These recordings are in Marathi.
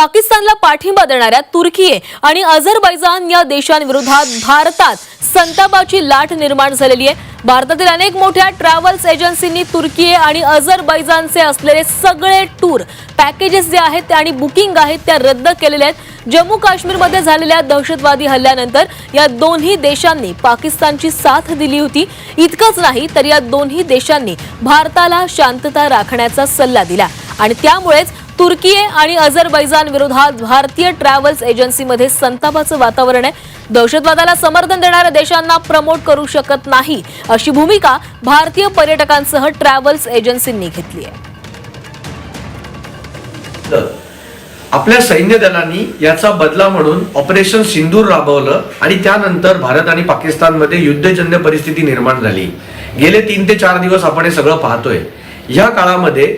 पाकिस्तानला पाठिंबा देणाऱ्या तुर्की आणि अझरबैजान या देशांविरोधात भारतात संतापाची लाट निर्माण झालेली आहे। भारतातील अनेक मोठ्या ट्रॅव्हल्स एजन्सींनी तुर्की आणि अझरबैजानचे असलेले सगळे टूर पॅकेजेस जे आहेत आणि बुकिंग आहेत त्या रद्द केलेले आहेत। जम्मू काश्मीरमध्ये झालेल्या दहशतवादी हल्ल्यानंतर या दोन्ही देशांनी पाकिस्तानची साथ दिली होती। इतकंच नाही तर या दोन्ही देशांनी भारताला शांतता राखण्याचा सल्ला दिला आणि त्यामुळेच तुर्की आणि अझरबैजान विरोधात भारतीय ट्रॅव्हल्स एजन्सीमध्ये संतापाचं वातावरण आहे। दहशतवादाला समर्थन देणाऱ्या देशांना प्रमोट करू शकत नाही अशी भूमिका भारतीय पर्यटकांसह ट्रॅव्हल्स एजन्सींनी घेतली आहे। आपल्या सैन्य दलांनी याचा बदला म्हणून ऑपरेशन सिंदूर राबवलं आणि त्यानंतर भारत आणि पाकिस्तानमध्ये युद्धजन्य परिस्थिती निर्माण झाली। गेले 3 ते 4 दिवस आपण हे सगळं पाहतोय। या काळामध्ये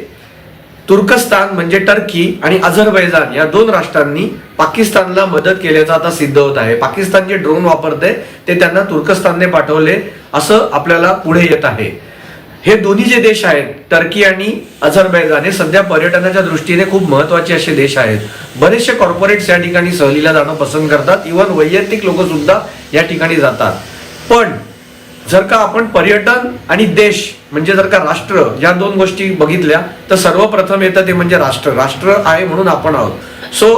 तुर्कस्तान म्हणजे टर्की आणि अझरबैजान या दोन राष्ट्रांनी पाकिस्तानला मदत केल्याचं आता सिद्ध होत आहे। पाकिस्तान जे ड्रोन वापरते ते त्यांना तुर्कस्तानने पाठवले असं आपल्याला पुढे येत आहे। हे दोन्ही जे देश आहेत टर्की आणि अझरबैजान हे सध्या पर्यटनाच्या दृष्टीने खूप महत्त्वाचे असे देश आहेत। बरेचसे कॉर्पोरेट्स या ठिकाणी सहलीला जाणं पसंत करतात, इव्हन वैयक्तिक लोक सुद्धा या ठिकाणी जातात। पण जर का आपण पर्यटन आणि देश म्हणजे जर का राष्ट्र या दोन गोष्टी बघितल्या तर सर्वप्रथम येतं ते म्हणजे राष्ट्र। राष्ट्र आहे म्हणून आपण आहोत। सो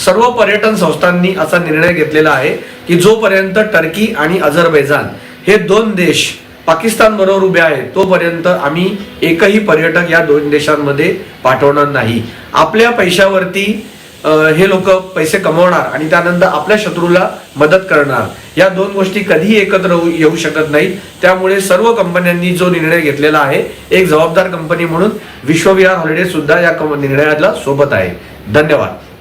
सर्व पर्यटन संस्थांनी असा निर्णय घेतलेला आहे की जोपर्यंत टर्की आणि अझरबैजान हे दोन देश पाकिस्तान बरोबर उभे आहेत तोपर्यंत आम्ही एकही पर्यटक या दोन देशांमध्ये पाठवणार नाही। आपल्या पैशावरती हे लोक पैसे कमवणार आणि त्यानंतर आपल्या शत्रूला मदत करणार, या दोन गोष्टी कधीही एकत्र येऊ शकत नाहीत। त्यामुळे सर्व कंपन्यांनी जो निर्णय घेतलेला आहे एक जबाबदार कंपनी म्हणून विश्वविहार हॉलिडेज सुद्धा या निर्णयाला सोबत आहे। धन्यवाद।